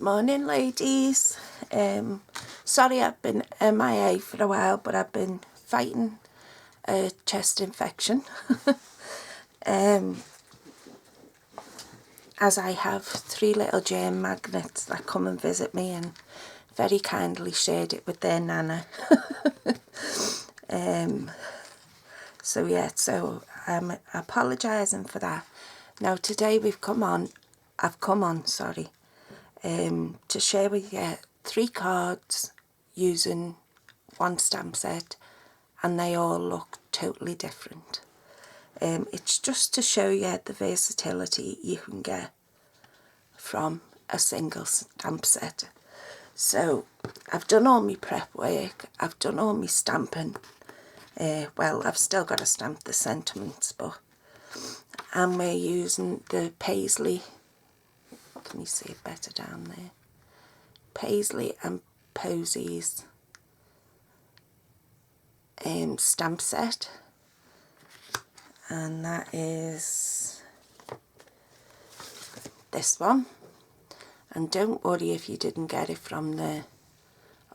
Morning, ladies. Sorry I've been MIA for a while, but I've been fighting a chest infection. As I have 3 little germ magnets that come and visit me and very kindly shared it with their nana. So I'm apologising for that. Now today I've come on, to share with you 3 cards using 1 stamp set, and they all look totally different. It's just to show you the versatility you can get from a single stamp set. So I've done all my prep work, I've done all my stamping. Well, I've still got to stamp the sentiments, and we're using the Paisley, can you see it better down there? Paisley and Posies stamp set, and that is this one. And don't worry if you didn't get it from the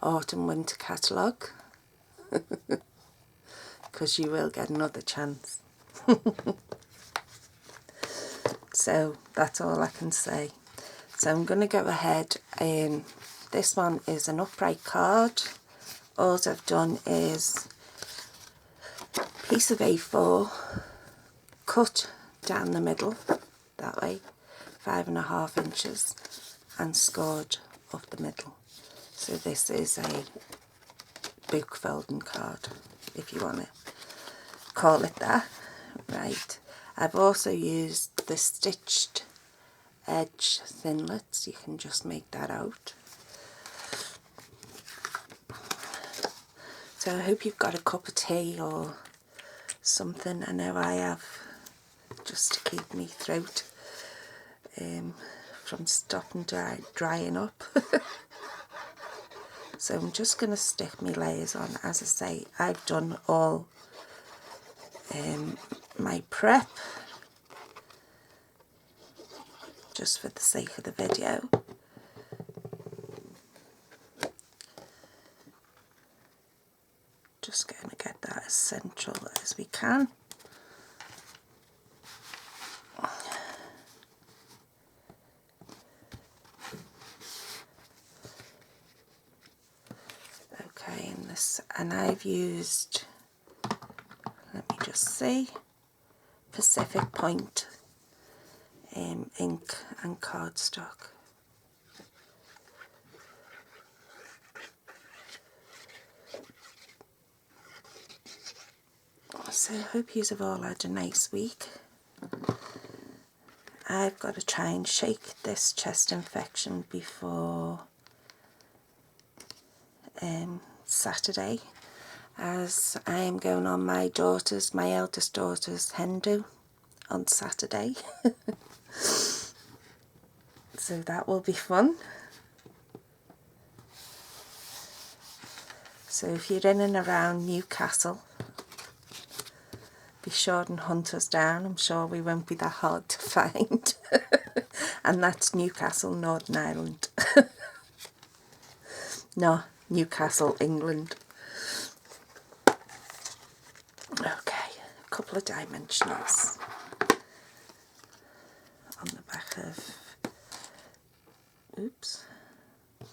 autumn winter catalogue, because you will get another chance. So that's all I can say. So I'm going to go ahead. This one is an upright card. All I've done is a piece of A4, cut down the middle that way, 5.5 inches, and scored up the middle. So this is a book folding card, if you want to call it that. Right, I've also used the stitched edge thinlits. You can just make that out. So I hope you've got a cup of tea or something. I know I have, just to keep me throat from stopping drying up. So I'm just going to stick my layers on. As I say, I've done all my prep just for the sake of the video. Just going to get that as central as we can. Okay, and I've used, let me just see, Pacific Point ink and cardstock. So I hope you have all had a nice week. I've got to try and shake this chest infection before Saturday, as I am going on my eldest daughter's hen do on Saturday. So that will be fun. So if you're in and around Newcastle, be sure and hunt us down. I'm sure we won't be that hard to find. And that's Newcastle, Northern Ireland. No, Newcastle, England. Okay, a couple of dimensionals on the back of, oops,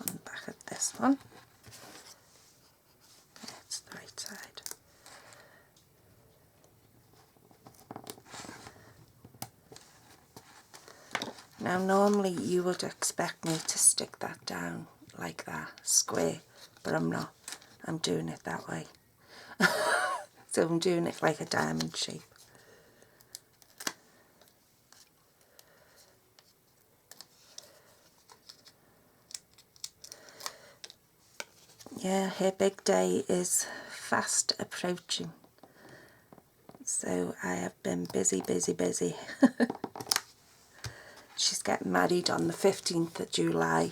on the back of this one. That's the right side. Now normally you would expect me to stick that down like that, square, but I'm not. I'm doing it that way. So I'm doing it like a diamond shape. Yeah, her big day is fast approaching. So I have been busy. She's getting married on the 15th of July.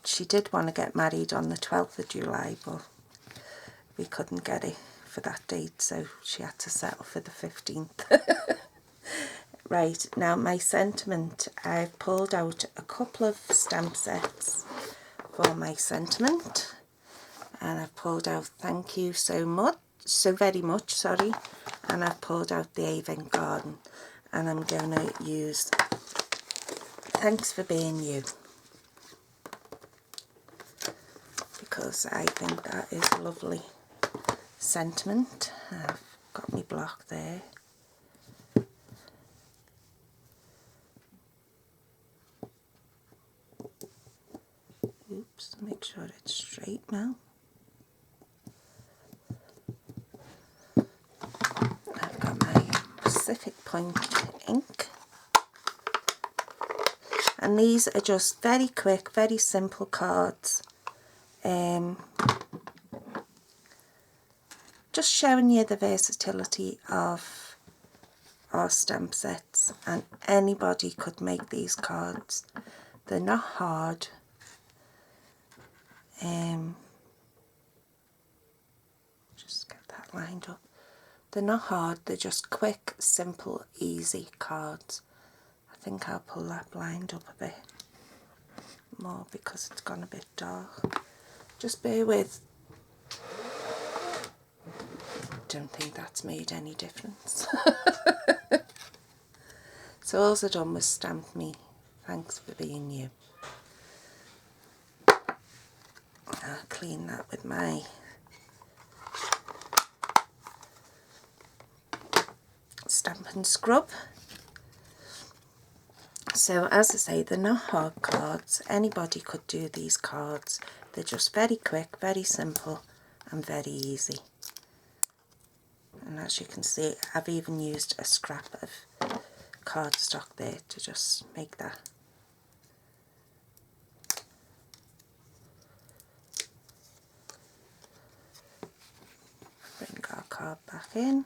She did want to get married on the 12th of July, but we couldn't get it for that date, so she had to settle for the 15th. Right, now my sentiment, I've pulled out a couple of stamp sets for my sentiment, and I've pulled out thank you so very much, sorry, and I've pulled out the Avon Garden, and I'm going to use thanks for being you, because I think that is a lovely sentiment. I've got my block there. Oops, make sure it's straight now. I've got my Pacific Point ink. And these are just very quick, very simple cards. Just showing you the versatility of our stamp sets, and anybody could make these cards. They're not hard. Just get that lined up. They're not hard, they're just quick, simple, easy cards. I think I'll pull that blind up a bit more because it's gone a bit dark. Just bear with. Don't think that's made any difference. So all I've done was stamp me thanks for being you. I'll clean that with my Stampin' Scrub. So as I say, they're not hard cards. Anybody could do these cards. They're just very quick, very simple and very easy. And as you can see, I've even used a scrap of cardstock there to just make that. Bring our card back in,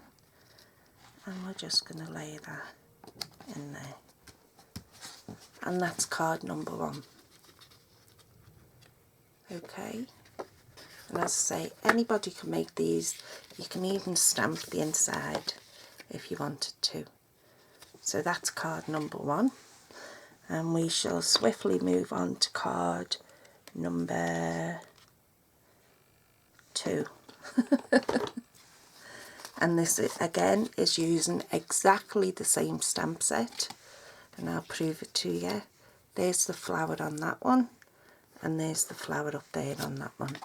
and we're just going to lay that in there. And that's card number 1. Okay, and as I say, anybody can make these. You can even stamp the inside if you wanted to. So that's card number 1, and we shall swiftly move on to card number 2. And this again is using exactly the same stamp set, and I'll prove it to you. There's the flower on that one, and there's the flower up there on that one.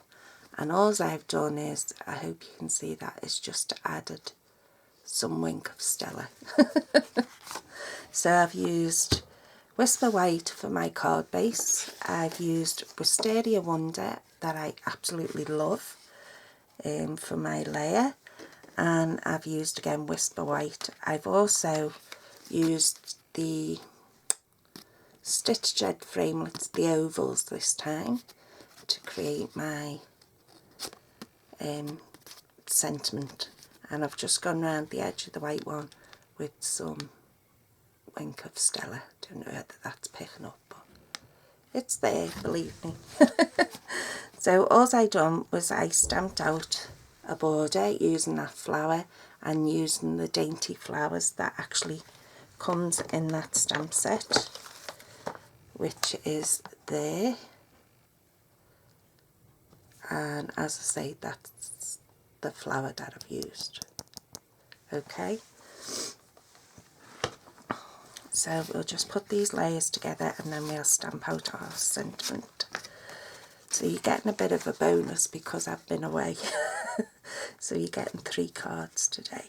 And all I've done is, I hope you can see that, is just added some wink of Stella. So I've used Whisper White for my card base. I've used Wisteria Wonder, that I absolutely love, for my layer. And I've used again Whisper White. I've also used the Stitch Jet framelits, the ovals this time, to create my sentiment. And I've just gone round the edge of the white one with some wink of Stella. Don't know whether that's picking up, but it's there, believe me. So all I done was I stamped out a border using that flower and using the dainty flowers that actually comes in that stamp set, which is there. And as I say, that's the flower that I've used. Okay, so we'll just put these layers together and then we'll stamp out our sentiment. So you're getting a bit of a bonus because I've been away. So you're getting 3 cards today.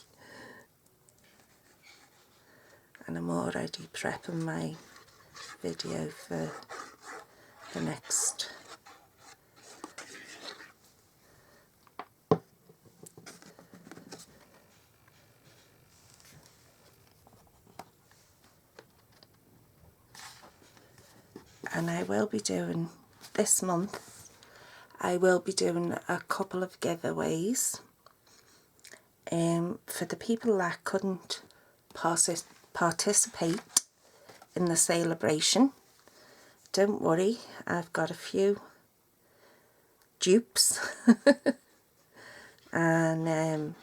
And I'm already prepping my video for the next. And I will be doing, this month, I will be doing a couple of giveaways for the people that couldn't participate in the celebration. Don't worry, I've got a few dupes and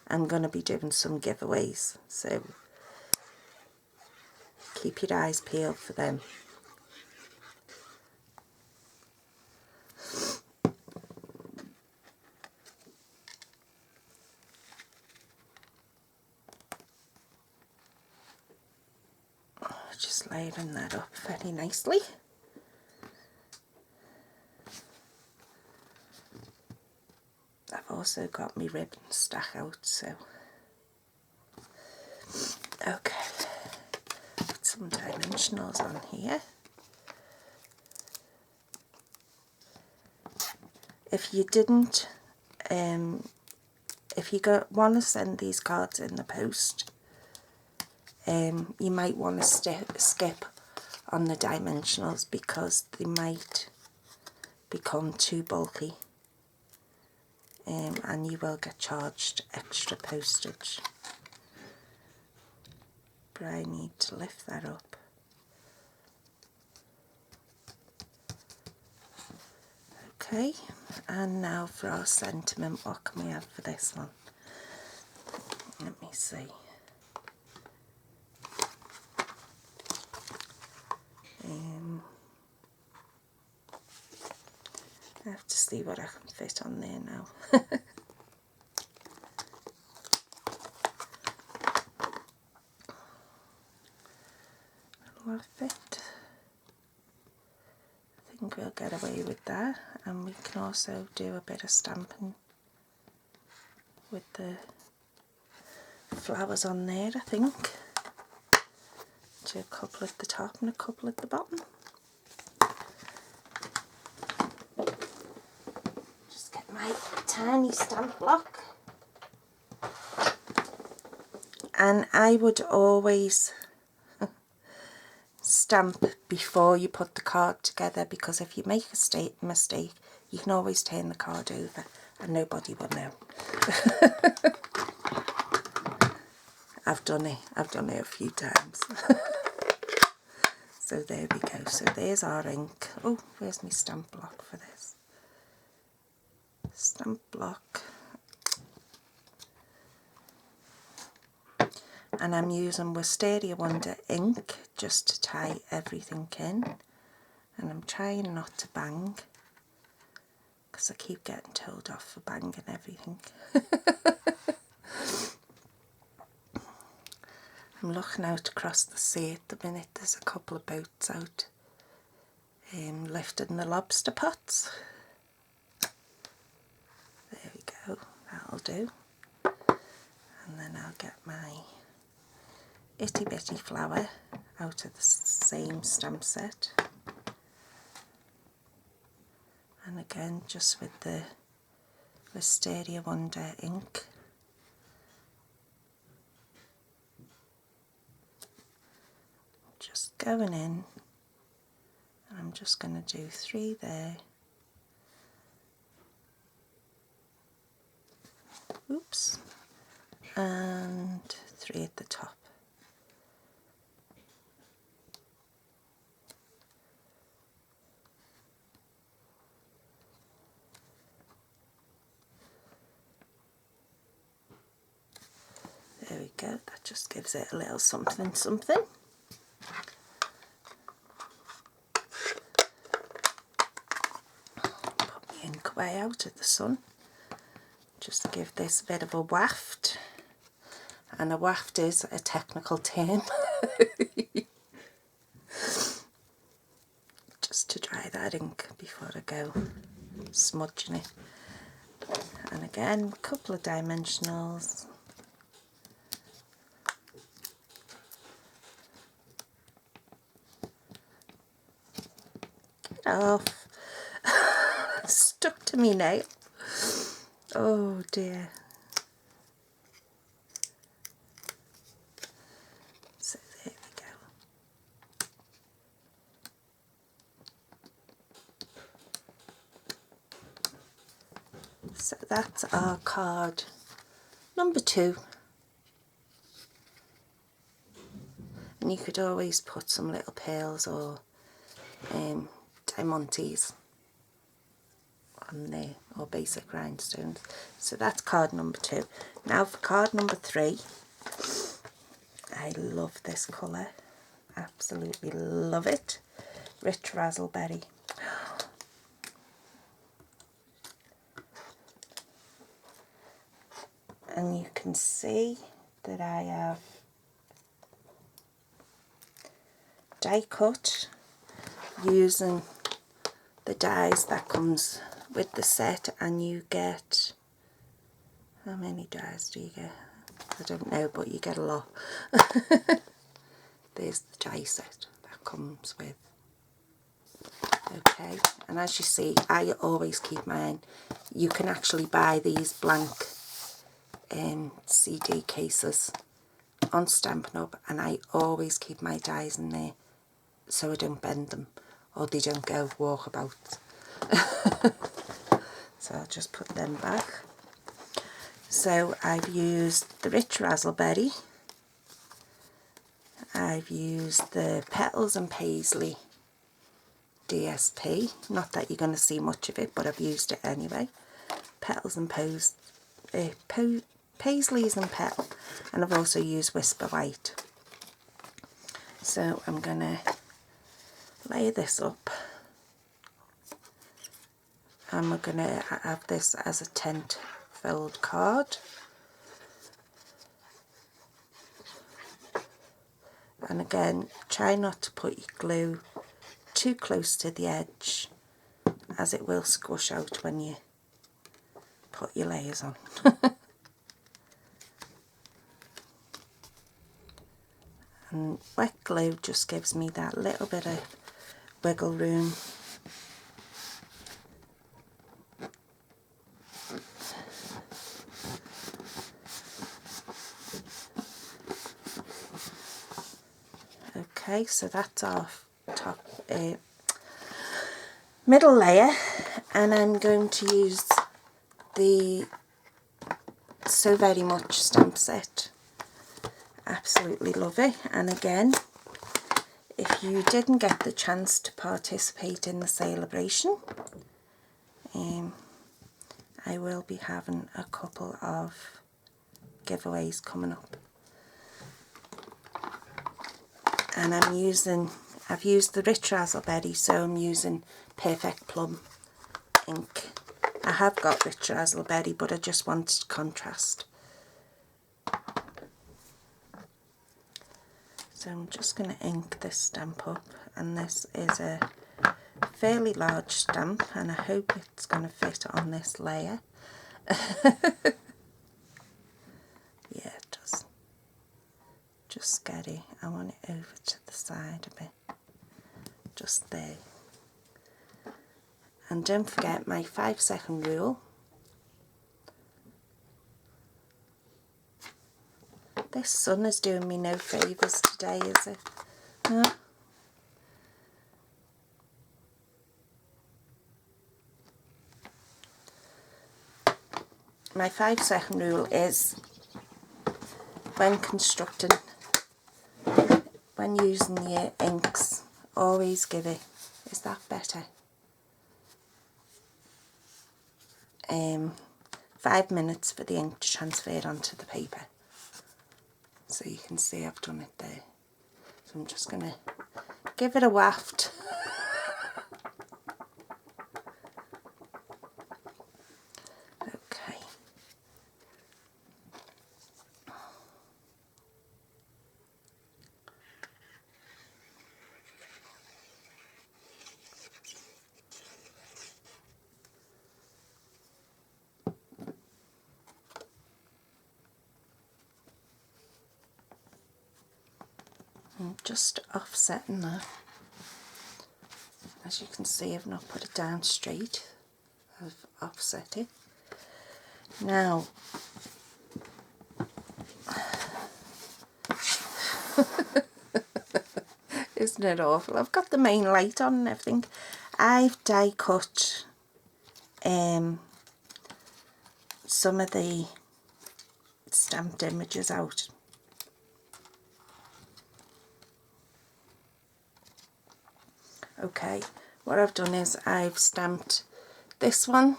I'm going to be doing some giveaways. So keep your eyes peeled for them. Just layering that up very nicely. I've also got my ribbon stack out, so okay, put some dimensionals on here. If you didn't, if you want to send these cards in the post, you might want to skip on the dimensionals because they might become too bulky, and you will get charged extra postage. But I need to lift that up. Okay, and now for our sentiment, what can we have for this one? Let me see. I have to see what I can fit on there now. Will fit. I think we'll get away with that, and we can also do a bit of stamping with the flowers on there, I think. Do a couple at the top and a couple at the bottom. Just get my tiny stamp block. And I would always stamp before you put the card together, because if you make a mistake, you can always turn the card over and nobody will know. I've done it a few times. So there we go. So there's our ink. Oh, where's my stamp block for this? Stamp block. And I'm using Wisteria Wonder ink just to tie everything in. And I'm trying not to bang, because I keep getting told off for banging everything. I'm looking out across the sea at the minute. There's a couple of boats out lifting the lobster pots. There we go, that'll do. And then I'll get my itty bitty flower out of the same stamp set. And again, just with the Wisteria Wonder ink. Just going in, and I'm just going to do 3 there. Oops. And 3 at the top. There we go, that just gives it a little something something. Put the ink away out of the sun, just to give this a bit of a waft. And a waft is a technical term. Just to dry that ink before I go smudging it. And again, a couple of dimensionals. Get off. Stuck to me nail. Oh dear. So there we go. So that's our card number 2. And you could always put some little pearls or diamantes on there, or basic rhinestones. So that's card number 2. Now for card number 3. I love this colour. absolutely love it. Rich raspberry. And you can see that I have die cut using the dies that comes with the set, and you get, how many dies do you get? I don't know, but you get a lot. There's the die set that comes with. Okay, and as you see, I always keep mine. You can actually buy these blank CD cases on Stampin' Up, and I always keep my dies in there so I don't bend them or they don't go walkabout. So I'll just put them back. So I've used the Rich Razzleberry, I've used the Petals and Paisley DSP, not that you're going to see much of it, but I've used it anyway. Petals and Paisleys and Petal, and I've also used Whisper White. So I'm going to lay this up, and we're going to have this as a tent filled card. And again, try not to put your glue too close to the edge, as it will squish out when you put your layers on. And wet glue just gives me that little bit of wiggle room. Okay, so that's our top middle layer, and I'm going to use the So Very Much stamp set. Absolutely love it. And again, if you didn't get the chance to participate in the celebration, I will be having a couple of giveaways coming up. And I've used the Rich Razzleberry, so I'm using Perfect Plum ink. I have got Rich Razzleberry, but I just wanted contrast. So I'm just going to ink this stamp up, and this is a fairly large stamp, and I hope it's going to fit on this layer. Yeah, it does. Just get it. I want it over to the side a bit. Just there. And don't forget my 5-second rule. This sun is doing me no favours today, is it? No? My 5-second rule is, when constructing, when using your inks, always give it, is that better? 5 minutes for the ink to transfer onto the paper. So you can see I've done it there. So I'm just going to give it a waft. Okay. I'm just offsetting that. As you can see, I've not put it down straight. I've offset it. Now, isn't it awful? I've got the main light on and everything. I've die cut some of the stamped images out. Okay, what I've done is I've stamped this one,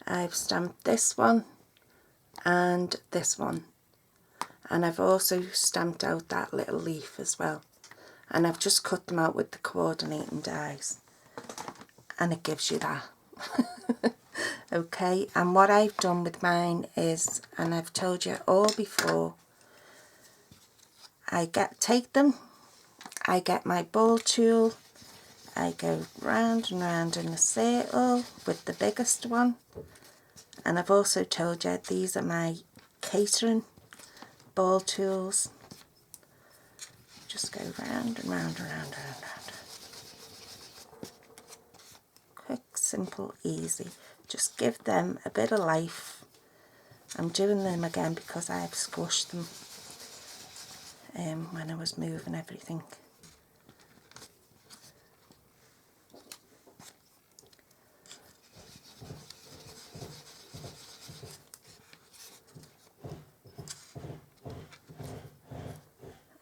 I've stamped this one and this one, and I've also stamped out that little leaf as well. and I've just cut them out with the coordinating dies, and it gives you that. Okay, and what I've done with mine is, and I've told you all before, I take them, I get my ball tool, I go round and round in a circle with the biggest one, and I've also told you these are my catering ball tools. Just go round and round and round and round. Quick, simple, easy. Just give them a bit of life. I'm doing them again because I've squashed them when I was moving everything.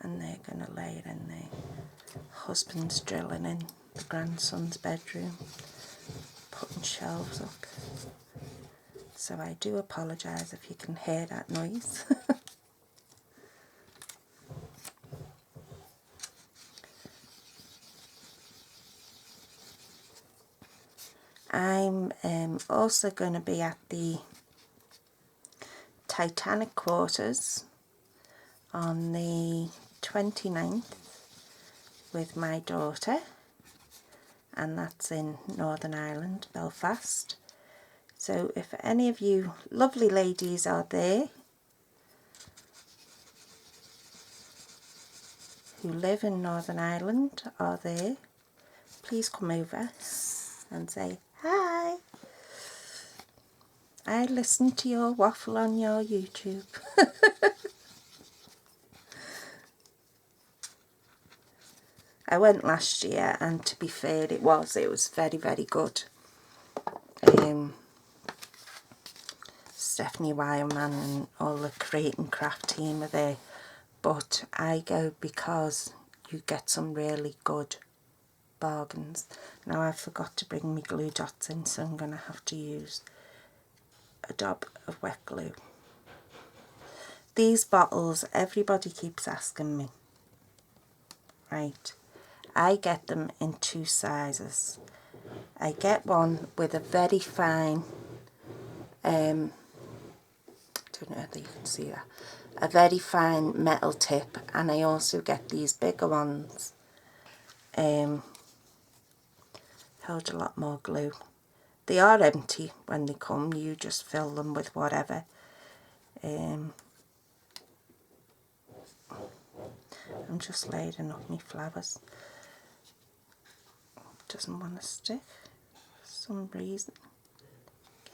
And they're going to lay it in there. Husband's drilling in the grandson's bedroom, putting shelves up. So I do apologise if you can hear that noise. I'm also going to be at the Titanic Quarters on the 29th with my daughter, and that's in Northern Ireland, Belfast. So if any of you lovely ladies are there who live in Northern Ireland are there, please come over and say hi. I listen to your waffle on your YouTube. I went last year, and to be fair, it was very, very good. Stephanie Wireman and all the Create and Craft team are there, but I go because you get some really good bargains. Now I forgot to bring my glue dots in, so I'm going to have to use a dab of wet glue. These bottles, everybody keeps asking me. Right, I get them in 2 sizes. I get one with a very fine, don't know whether you can see that, a very fine metal tip, and I also get these bigger ones. Hold a lot more glue. They are empty when they come, you just fill them with whatever. I'm just layering up my flowers. Doesn't want to stick for some reason.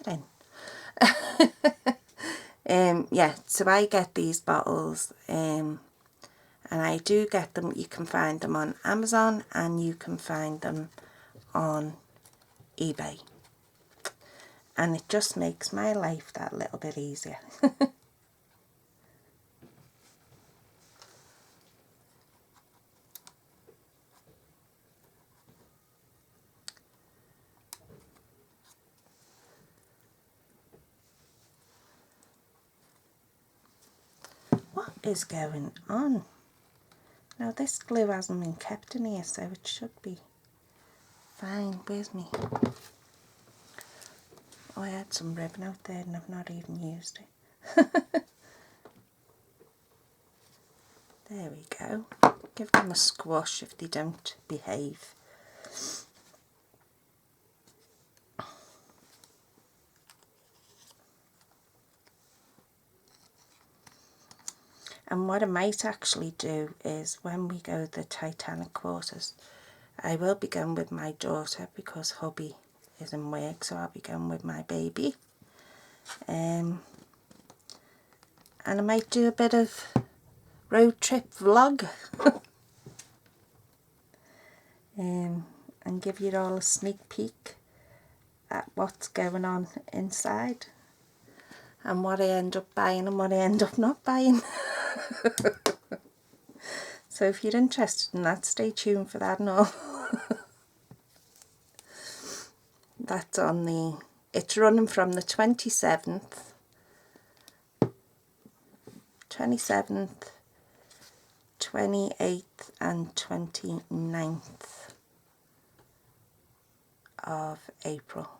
Get in. Yeah, so I get these bottles, and I do get them. You can find them on Amazon, and you can find them on eBay, and it just makes my life that little bit easier. What is going on? Now this glue hasn't been kept in here, so it should be fine. Where's me? Oh, I had some ribbon out there and I've not even used it. There we go. Give them a squash if they don't behave. And what I might actually do is, when we go to the Titanic Quarters, I will be going with my daughter because hubby is in work, so I'll be going with my baby. And I might do a bit of road trip vlog and give you all a sneak peek at what's going on inside and what I end up buying and what I end up not buying. So if you're interested in that, stay tuned for that and all. That's on the, it's running from the 27th, 28th and 29th of April.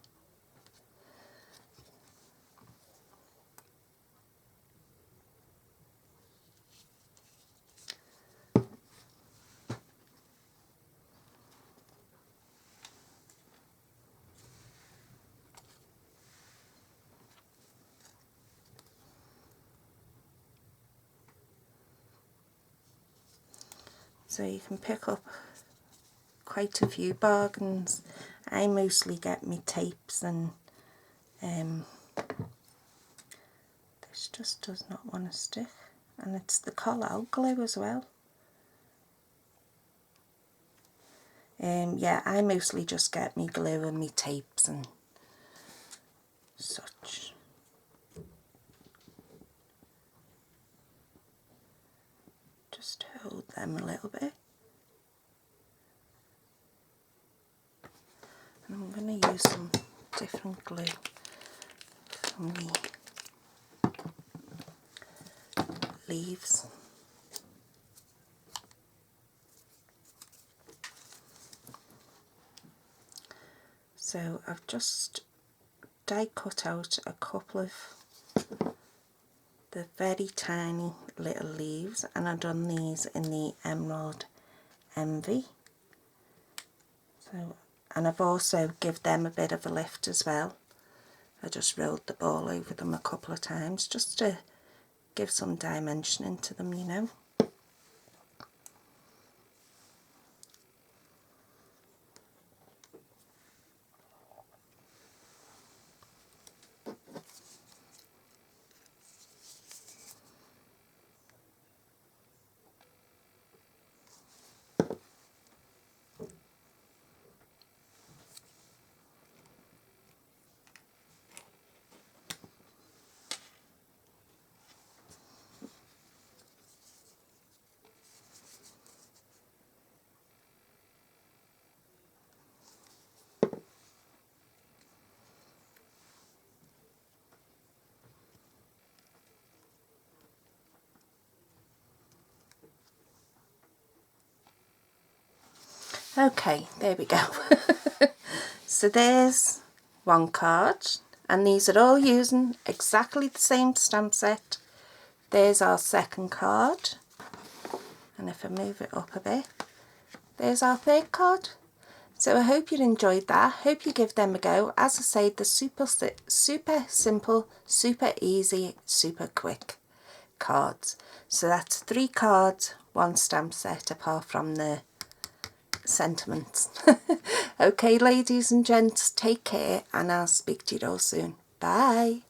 So you can pick up quite a few bargains. I mostly get me tapes, and this just does not want to stick, and it's the call-out glue as well. Yeah, I mostly just get me glue and me tapes and such. Just hold them a little bit. And I'm going to use some different glue for me leaves. So I've just die cut out a couple of the very tiny little leaves, and I've done these in the Emerald Envy. So, and I've also give them a bit of a lift as well. I just rolled the ball over them a couple of times just to give some dimension into them, you know. Okay, there we go. So there's one card, and these are all using exactly the same stamp set. There's our second card, and if I move it up a bit, there's our third card. So I hope you enjoyed that. Hope you give them a go. As I say, they're super simple, super easy, super quick cards. So that's 3 cards, 1 stamp set, apart from the sentiments. Okay, ladies and gents, take care, and I'll speak to you all soon. Bye.